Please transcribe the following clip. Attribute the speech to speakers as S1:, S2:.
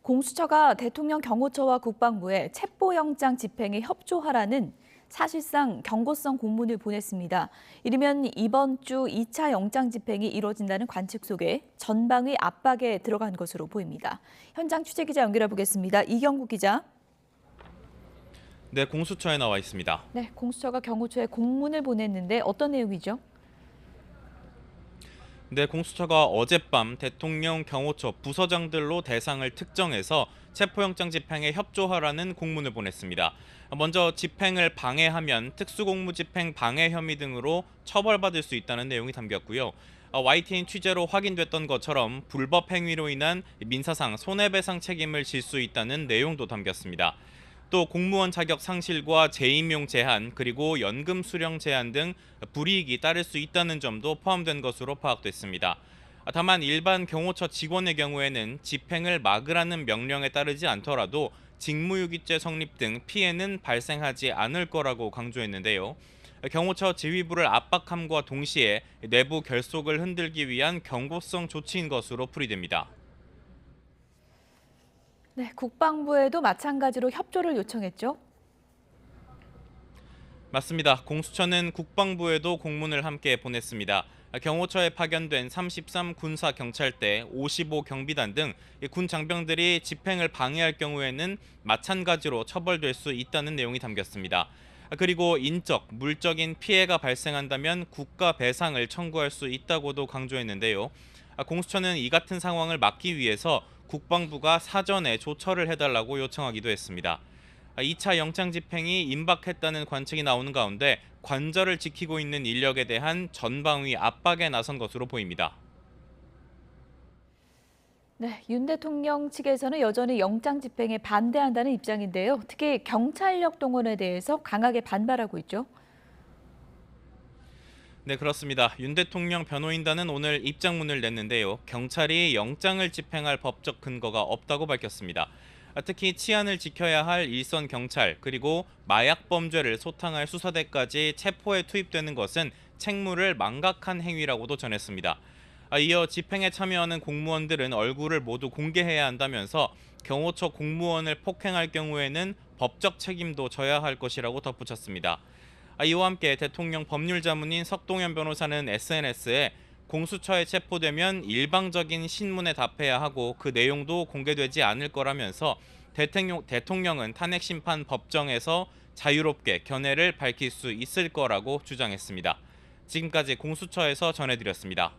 S1: 공수처가 대통령 경호처와 국방부에 체포영장 집행에 협조하라는 사실상 경고성 공문을 보냈습니다. 이르면 이번 주 2차 영장 집행이 이뤄진다는 관측 속에 전방위 압박에 들어간 것으로 보입니다. 현장 취재기자 연결해 보겠습니다. 이경국 기자.
S2: 네, 공수처에 나와 있습니다.
S1: 네, 공수처가 경호처에 공문을 보냈는데 어떤 내용이죠?
S2: 네, 공수처가 어젯밤 대통령 경호처 부서장들로 대상을 특정해서 체포영장 집행에 협조하라는 공문을 보냈습니다. 먼저 집행을 방해하면 특수공무집행 방해 혐의 등으로 처벌받을 수 있다는 내용이 담겼고요. YTN 취재로 확인됐던 것처럼 불법 행위로 인한 민사상 손해배상 책임을 질 수 있다는 내용도 담겼습니다. 또 공무원 자격 상실과 재임용 제한 그리고 연금 수령 제한 등 불이익이 따를 수 있다는 점도 포함된 것으로 파악됐습니다. 다만 일반 경호처 직원의 경우에는 집행을 막으라는 명령에 따르지 않더라도 직무유기죄 성립 등 피해는 발생하지 않을 거라고 강조했는데요. 경호처 지휘부를 압박함과 동시에 내부 결속을 흔들기 위한 경고성 조치인 것으로 풀이됩니다.
S1: 네, 국방부에도 마찬가지로 협조를 요청했죠.
S2: 맞습니다. 공수처는 국방부에도 공문을 함께 보냈습니다. 경호처에 파견된 33 군사 경찰대, 55 경비단 등 군 장병들이 집행을 방해할 경우에는 마찬가지로 처벌될 수 있다는 내용이 담겼습니다. 그리고 인적, 물적인 피해가 발생한다면 국가 배상을 청구할 수 있다고도 강조했는데요. 공수처는 이 같은 상황을 막기 위해서 국방부가 사전에 조처를 해달라고 요청하기도 했습니다. 2차 영장 집행이 임박했다는 관측이 나오는 가운데 관절을 지키고 있는 인력에 대한 전방위 압박에 나선 것으로 보입니다.
S1: 네, 윤 대통령 측에서는 여전히 영장 집행에 반대한다는 입장인데요. 특히 경찰력 동원에 대해서 강하게 반발하고 있죠.
S2: 네, 그렇습니다. 윤 대통령 변호인단은 오늘 입장문을 냈는데요. 경찰이 영장을 집행할 법적 근거가 없다고 밝혔습니다. 특히 치안을 지켜야 할 일선 경찰 그리고 마약 범죄를 소탕할 수사대까지 체포에 투입되는 것은 책무를 망각한 행위라고도 전했습니다. 이어 집행에 참여하는 공무원들은 얼굴을 모두 공개해야 한다면서 경호처 공무원을 폭행할 경우에는 법적 책임도 져야 할 것이라고 덧붙였습니다. 이와 함께 대통령 법률자문인 석동현 변호사는 SNS에 공수처에 체포되면 일방적인 신문에 답해야 하고 그 내용도 공개되지 않을 거라면서 대통령은 탄핵심판 법정에서 자유롭게 견해를 밝힐 수 있을 거라고 주장했습니다. 지금까지 공수처에서 전해드렸습니다.